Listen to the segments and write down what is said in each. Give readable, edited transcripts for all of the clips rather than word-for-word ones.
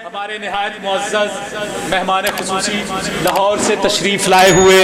हमारे निहायत मुअज़्ज़ज़ मेहमान खुसूसी लाहौर से तशरीफ लाए हुए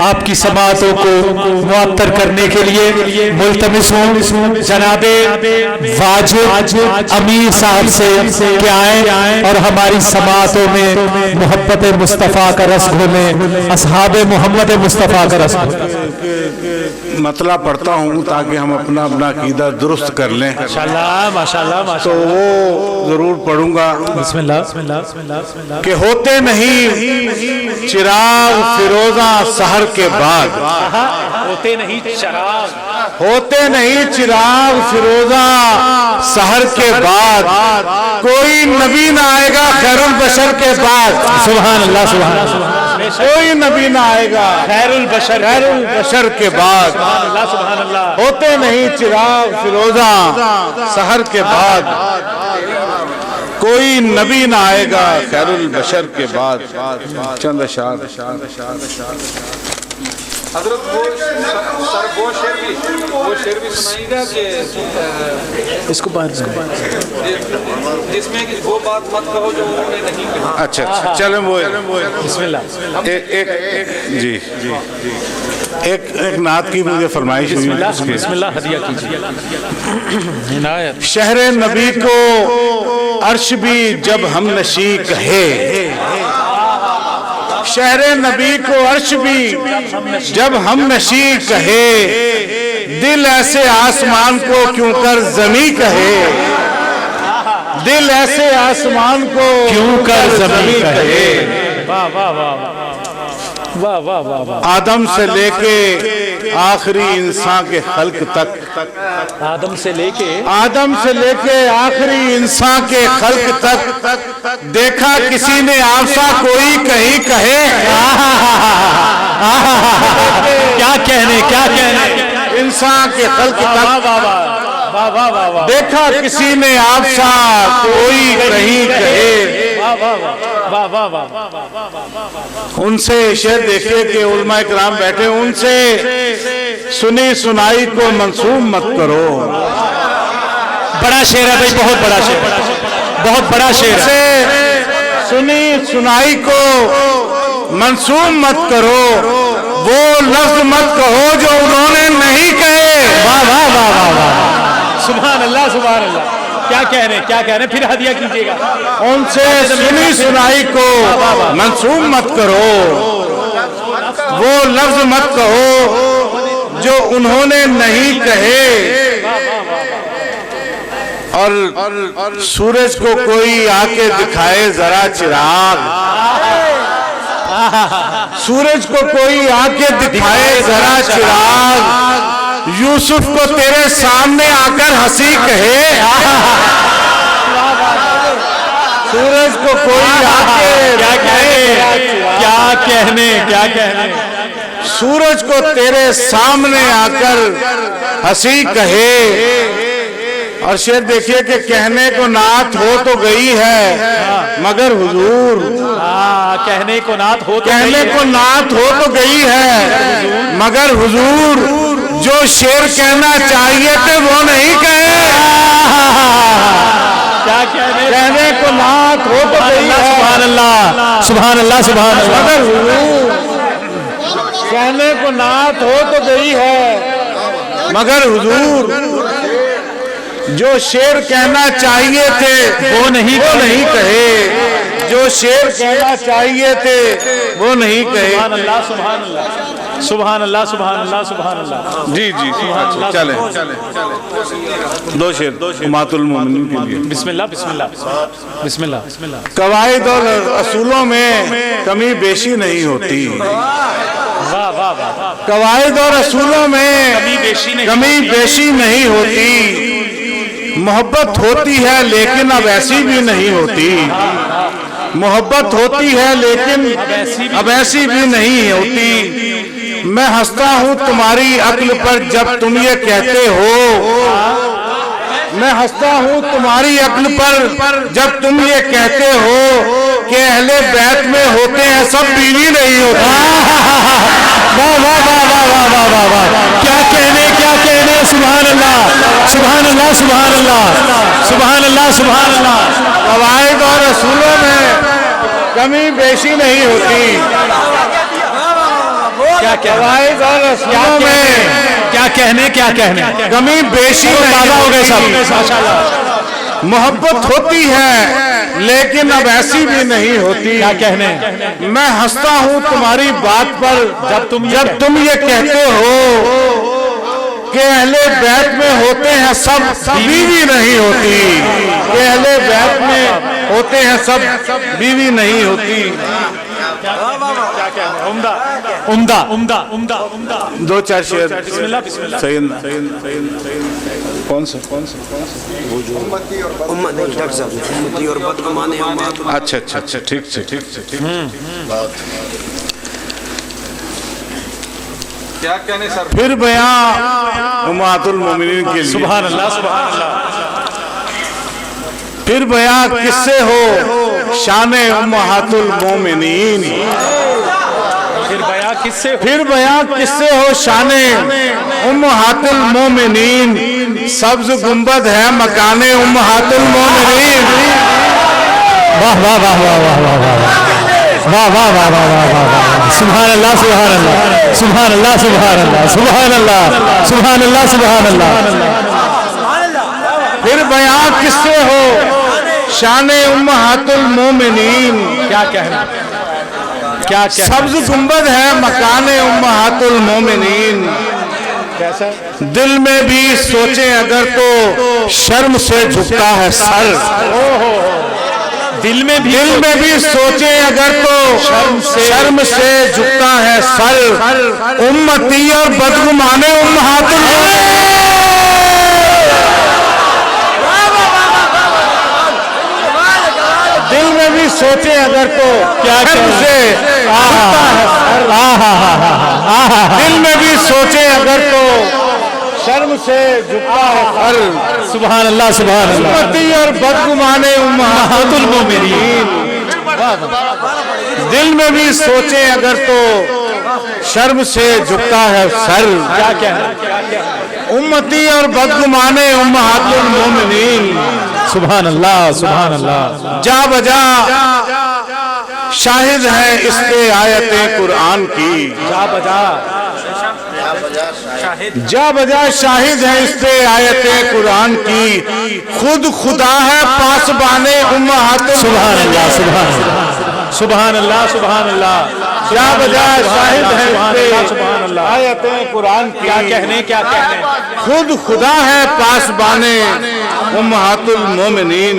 आपकी समातों को मुअत्तर करने के लिए मुल्तमिस हूँ जनाबे वाजिब अमीर साहब से कि आए और हमारी समातों में मोहब्बत मुस्तफ़ा का रस घूमे, असहाबे मोहम्मद मुस्तफ़ा का रस घूमे। मतला पढ़ता हूँ ताकि हम अपना अपना अकीदा दुरुस्त कर लें। माशाल्लाह माशाल्लाह तो वो जरूर पढ़ूंगा। बिस्मिल्लाह कि होते नहीं चिराग फिरोजा सहर के बाद, होते नहीं चिराग, होते नहीं चिराग फिरोजा सहर के बाद, कोई नबी ना आएगा खैरुल बशर के बाद। सुभान अल्लाह सुभान अल्लाह, कोई नबी ना आएगा खैरुल बशर के बाद। सुभान अल्लाह, होते नहीं चिराग फिरोजा सहर के बाद, कोई नबी ना आएगा खैरुल बशर के बाद। चंद अशार हज़रत वो शेर भी सुनाएगा कि इसको बाहर जिसमें कि वो बात मत कहो जो उन्होंने नहीं कहा। अच्छा चलें वो बिस्मिल्लाह जी एक नात की मुझे फरमाइश हुई। बिस्मिल्लाह हदिया कीजिए। इनायत शहर नबी को अर्श भी जब हम नशी कहे, शहर नबी को अर्श भी जब हम नशी कहे, दिल ऐसे आसमान को क्यों कर जमी कहे, दिल ऐसे आसमान को क्यों कर ज़मीं कहे। वाह वाह वाह वाह वाह वाह वाह। आदम से लेके आखिरी इंसान के खल्क तक, आदम से लेके आखिरी इंसान के खल्क तक, देखा किसी ने आपसा कोई कहीं कहे। क्या कहने इंसान के खल्क तक देखा किसी ने आपसा कोई कहीं कहे। उनसे शेर देखिए कि उलमा इकराम बैठे, उनसे सुनी सुनाई को मंसूब मत करो। बड़ा शेर है भाई, बहुत बड़ा शेर, बहुत बड़ा शेर है। सुनी सुनाई को मंसूब मत करो, वो लफ्ज मत कहो जो उन्होंने नहीं कहे। वाह वाह वाह वाह वाह, सुभान अल्लाह सुभान अल्लाह। क्या कह रहे फिर हदिया कीजिएगा। उनसे सुनी सुनाई को मंसूब मत करो, वो लफ्ज मत कहो जो उन्होंने नहीं कहे। और सूरज को कोई आके दिखाए जरा चिराग, सूरज को कोई आके दिखाए जरा चिराग, यूसुफ को तेरे सामने आकर हंसी कहे। सूरज को कोई आके क्या कहने सूरज को तेरे सामने आकर हंसी कहे। और शेर देखिए कि कहने को नात हो तो गई है मगर हुजूर, कहने को नात हो तो गई है मगर हुजूर, जो शेर कहना चाहिए थे वो नहीं कहे। क्या कहने को नात हो तो गई है, सुभान अल्लाह सुभान अल्लाह सुभान अल्लाह। मगर हुजूर, कहने को नात हो तो गई है मगर हुजूर, जो शेर कहना चाहिए थे वो नहीं कहे। जो शेर कहना चाहिए थे वो नहीं कहे। सुभान अल्लाह सुभान अल्लाह सुभान अल्लाह सुभान अल्लाह सुभान अल्लाह। जी अच्छा चलें दो शेर मातुल मोमिनीन के लिए। बिस्मिल्लाह बिस्मिल्लाह बिस्मिल्लाह। कवायद और असूलों में कमी बेशी नहीं होती। वाह वाह वाह। कवायद और असूलों में कमी बेशी नहीं होती। मोहब्बत होती है लेकिन अब ऐसी भी नहीं होती। मोहब्बत होती है लेकिन अब ऐसी भी नहीं होती। मैं हंसता हूँ तुम्हारी अक्ल पर जब तुम ये कहते हो, मैं हंसता हूँ तुम्हारी अक्ल पर जब तुम ये कहते हो कि अहले बैत में होते हैं सब बीवी नहीं होती। वाह वाह वाह वाह वाह वाह वाह वाह। क्या कहने सुभान अल्लाह सुभान अल्लाह सुभान अल्लाह सुभान अल्लाह सुभान अल्लाह। कवायद और असूलों कमी बेशी नहीं होती। क्या क्या कवाइद और रस्मों में क्या कहने कमी बेशी नहीं हो गए सब होती। माशाल्लाह। मोहब्बत होती है लेकिन अब ऐसी भी नहीं होती। क्या कहने मैं हंसता हूँ तुम्हारी बात पर जब तुम ये कहते हो कि अहले बैत में होते हैं सब, बीवी नहीं होती। कि अहले बैत में होते हैं सब, बीवी नहीं होती। उम्दा उम्दा उम्दा उम्दा उम्दा। दो चार शेर बिस्मिल्लाह बिस्मिल्लाह। सही ना? कौन सा उम्मती और बदगुमाने अच्छा अच्छा अच्छा ठीक से क्या कहने सर? फिर बयां उम्मतुल मोमिनीन के लिए। सुभान अल्लाह सुभान अल्लाह। फिर बयां किससे हो शाने उम्महातुल मोमिनीन। फिर बयां किससे हो शाने उम्महातुल मोमिनीन। सब्ज गुंबद है मकाने उम्महातुल मोमिनीन। वाह वाह वाह वाह वाह वाह वाह वाह वाह वाह वाह वाह वाह। सुभान अल्लाह सुभान अल्लाह सुभान अल्लाह सुभान अल्लाह सुभान अल्लाह सुभान अल्लाह सुभान अल्लाह। फिर बयां किससे हो शाने उम्महातुल मोमिनीन। क्या कहना क्या क्या सब्ज गुंबद है मकाने उम्महातुल मोमिनीन। कैसा दिल में भी सोचे अगर तो शर्म से झुकता है सर। दिल में भी सोचे अगर तो शर्म से झुकता है सर। उम्मती और बदगुमाने उम्महातुल दिल में भी सोचे अगर तो क्या शर्म से झुकता है सर। दिल में भी सोचे अगर तो शर्म से झुकता है सर। सुभान अल्लाह सुभान अल्लाह। उम्मती और बदगुमाने उम्महातुल मोमिनीन। दिल में भी सोचे अगर तो शर्म से झुकता है सर। क्या कहना उम्मती और बदगुमाने उम्महातुल मोमिनीन। सुभान अल्लाह सुभान अल्लाह। जा बजा शाहिद है इस पे आयतें कुरान की। जा बजा जा बजा शाहिद है इस पे आयतें कुरान की। खुद खुदा है पासबाने उम्महातुल। सुभान अल्लाह सुभान अल्लाह सुभान अल्लाह सुभान अल्लाह। जा बजा शाहिद है इस सुभान पे अल्लाह। आयतें कुरान की। क्या कहने खुद खुदा है पासबाने उम्महातुल मोमिनीन।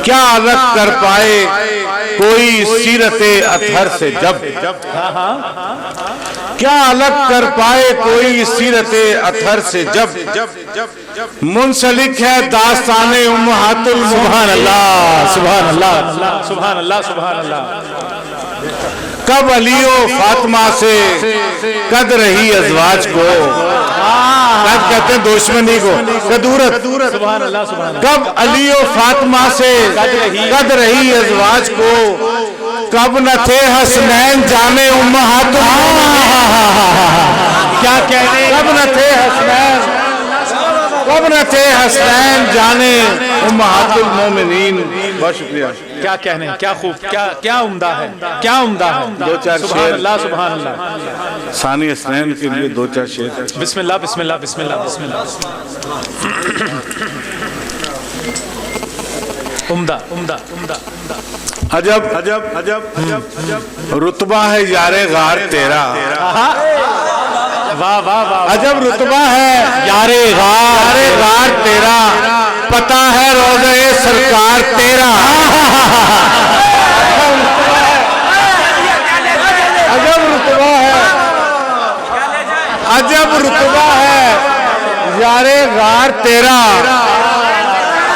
क्या अलग कर पाए कोई सीरते अतहर से जब। क्या अलग कर पाए कोई सीरते अतहर से जब। मुंसलिक है दास्ताने उम्महातुल। सुभान अल्लाह सुभान अल्लाह सुभान अल्लाह सुभान अल्लाह। कब अलियो फातिमा से कद रही अजवाज को। कद कहते हैं दुश्मनी को, कदूरत। सुभान अल्लाह सुभान कब अलियो फातिमा से कद रही अजवाज को। कब न थे हसनैन जाने उम्महातुल। क्या कहने कब न थे हसनैन कब न थे हसनैन जाने उम्महातुल मोमिनीन। बहुत शुक्रिया। क्या कहने क्या खूब क्या उम्दा है क्या उम्दा है। दो चार सुभान शेर। अल्लाह सुभान अल्लाह। सानी हसनैन के लिए दो चार शेर। बिस्मिल्लाह बिस्मिल्लाह बिस्मिल्लाह बिस्मिल्लाह। उम्दा उम्दा उम्दा उम्दा। अजब अजब अजब रुतबा है यारे गार तेरा। वाह वाह वाह। अजब रुतबा है यारे गार तेरा। पता है रोज़े सरकार तेरा। अजब रुतबा है अजब रुतबा है यारे गार तेरा।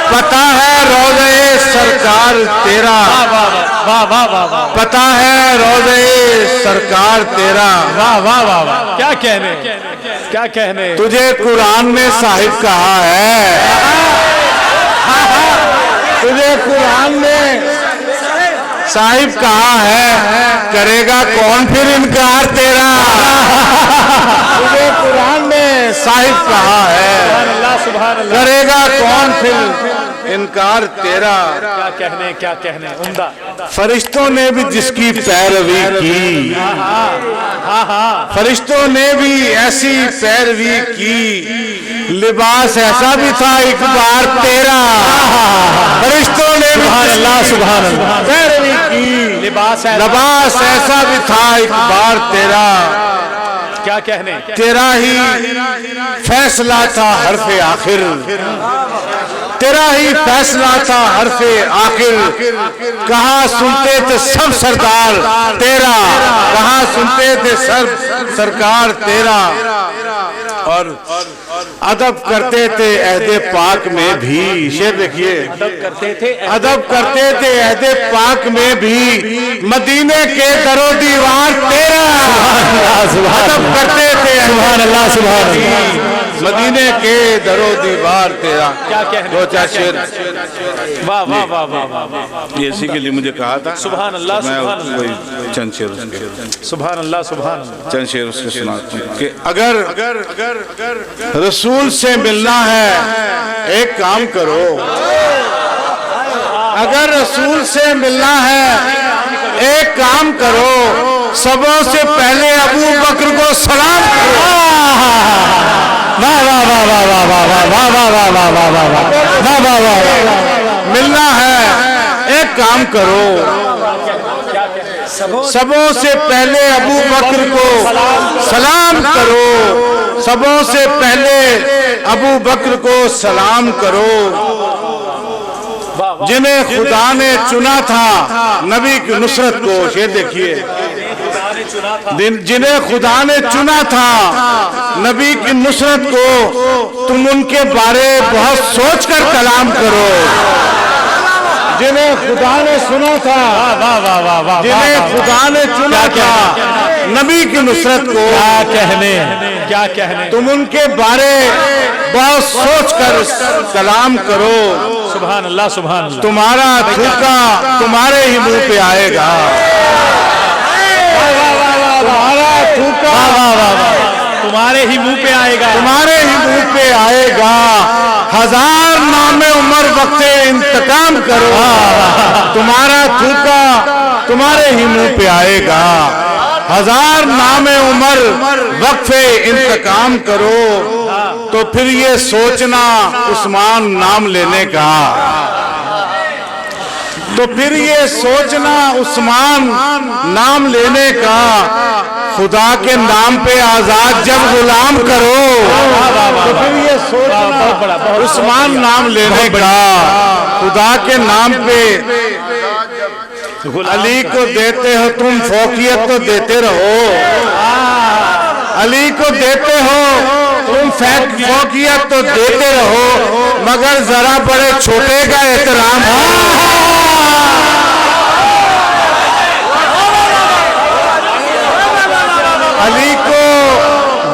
पता है रोज़े सरकार तेरा। वाह वाह वाह वाह। पता है रोज़े सरकार तेरा। वाह वाह वाह वाह। क्या कहने तुझे कुरान ने साहिब कहा है। तुझे कुरान ने साहिब कहा है। करेगा कौन फिर इनकार तेरा। तुझे कुरान ने साहिब कहा है। सुभान अल्लाह सुभान अल्लाह। करेगा कौन फिर इनकार तेरा। क्या कहने उम्दा। फरिश्तों ने भी जिसकी पैरवी की, फरिश्तों ने भी ऐसी पैरवी की, लिबास ऐसा भी था एक बार तेरा। फरिश्तों ने भी सुभान अल्लाह पैरवी की, लिबास ऐसा भी था एक बार तेरा। क्या कहने, तेरा ही फैसला था हरफे आखिर, तेरा ही फैसला था हरफे आखिर। कहाँ सुनते थे सब सरदार तेरा, कहाँ सुनते थे सब सरकार तेरा। और अदब करते थे अहदे पाक में भी, शेर देखिए, अदब करते थे अहदे पाक में भी, मदीने के दरो दीवार तेरा। अदब करते थे सुभान अल्लाह सुभान अल्लाह, मदीने के दरो दीवार तेरा। क्या कहने, दो चार शेर। वाह वाह वाह वाह वाह, ये इसी के लिए मुझे कहा था सुभान अल्लाह सुभान अल्लाह, मैं चंद शेर उसके, सुभान अल्लाह सुभान अल्लाह, चंद शेर उसके सुनाता हूं कि अगर रसूल से मिलना है एक काम करो, अगर रसूल से मिलना है एक काम करो, सबों से पहले अबू बकर को सलाम करो। वाह वाह वाह वाह वाह वाह वाह वाह वाह वाह वाह वाह वाह वाह वाह वाह। मिलना है एक काम करो, सबों से पहले अबू बकर को सलाम करो, सबों से पहले अबू बकर को सलाम करो। जिन्हें खुदा ने चुना था नबी की नुसरत को, ये देखिए, जिन्हें खुदा ने चुना था नबी की नुसरत को, तुम उनके बारे बहुत सोचकर कलाम करो। जिन्हें खुदा ने सुना था, जिन्हें खुदा ने चुना था नबी की नुसरत को, क्या कहने, तुम उनके बारे बहुत सोचकर कलाम करो। सुभान अल्लाह सुभान अल्लाह। तुम्हारा थूका तुम्हारे ही मुंह पे आएगा, तुम्हारा थूका तुम्हारे ही मुंह पे आएगा, तुम्हारे ही मुंह पे आएगा। हजार नामे उमर वक्ते इंतकाम करो, तुम्हारा थूका तुम्हारे ही मुंह पे आएगा। हजार नामे उमर वक्फे इंतकाम करो, तो फिर ये सोचना उस्मान नाम लेने का, तो फिर ये सोचना उस्मान नाम लेने का। खुदा के नाम पे आजाद जब गुलाम करो, तो फिर ये सोचना उस्मान नाम लेने का। खुदा के नाम पे अली को देते हो तुम, फौकियत तो देते रहो। अली को देते हो तुम, फौकियत तो देते रहो, मगर जरा बड़े छोटे का एहतराम हो। अली को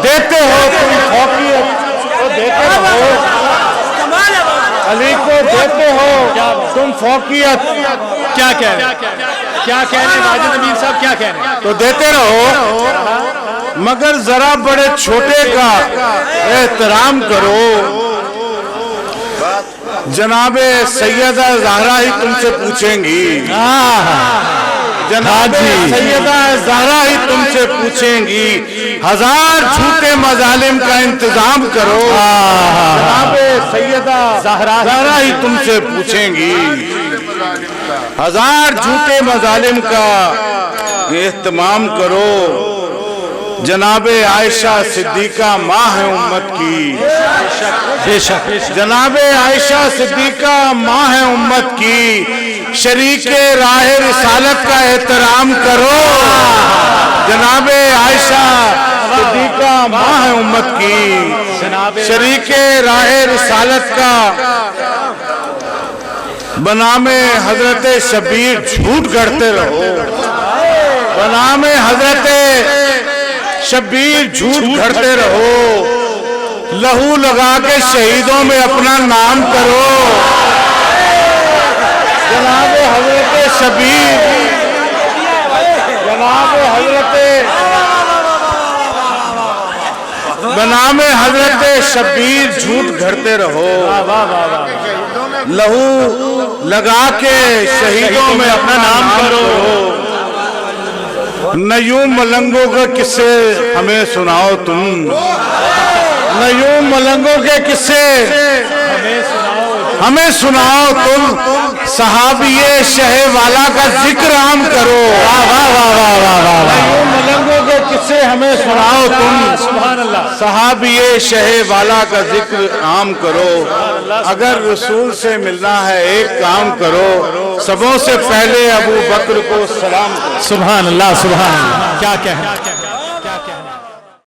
देते हो तुम, फौकियत तो देते रहो। अली को देते हो तुम, फौकियत क्या कह रहे माजिद अमीन साहब, क्या कह रहे, तो देते रहो, मगर जरा बड़े छोटे का एहतराम करो। जनाबे सैयदा ज़हरा ही तुमसे पूछेंगी, जनाबे सैयदा ज़हरा ही तुमसे पूछेंगी, हजार झूठे मजालिम का इंतजाम करो। जनाबे सैयदा ज़हरा ही तुमसे पूछेंगी, हजार झूठे मजालिम का एहतमाम करो। जनाबे आयशा सिद्दीका माँ है उम्मत की, बेशक जनाबे आयशा सिद्दीका माँ है उम्मत की, शरीके राह रिसालत का एहतराम करो। जनाबे आयशा सिद्दीका माँ है उम्मत की, शरीके राह रिसालत का। बनामे हजरत शबीर झूठ गढ़ते रहो, बनामे हजरत शबीर झूठ गढ़ते रहो। लहू लगा के शहीदों में अपना नाम करो। जनाब हजरत शबीर, जनाब हजरत बनामे हजरत शबीर झूठ गढ़ते रहो। लहू लगा के शहीदों में अपना नाम करो। न यूं मलंगों के किस्से हमें सुनाओ तुम, न यूं मलंगों के किस्से हमें सुनाओ तुम। सहाबिये शह वाला का जिक्र आम करो। वाह वाह वाह वाह वाह वाह। मलंगों के किस्से हमें सुनाओ तुम, सहाबिये शह वाला का जिक्र आम करो। अगर रसूल से मिलना है एक काम करो, सबों से पहले अबू बकर को सलाम करो। सुभान अल्लाह, सुभान अल्लाह। क्या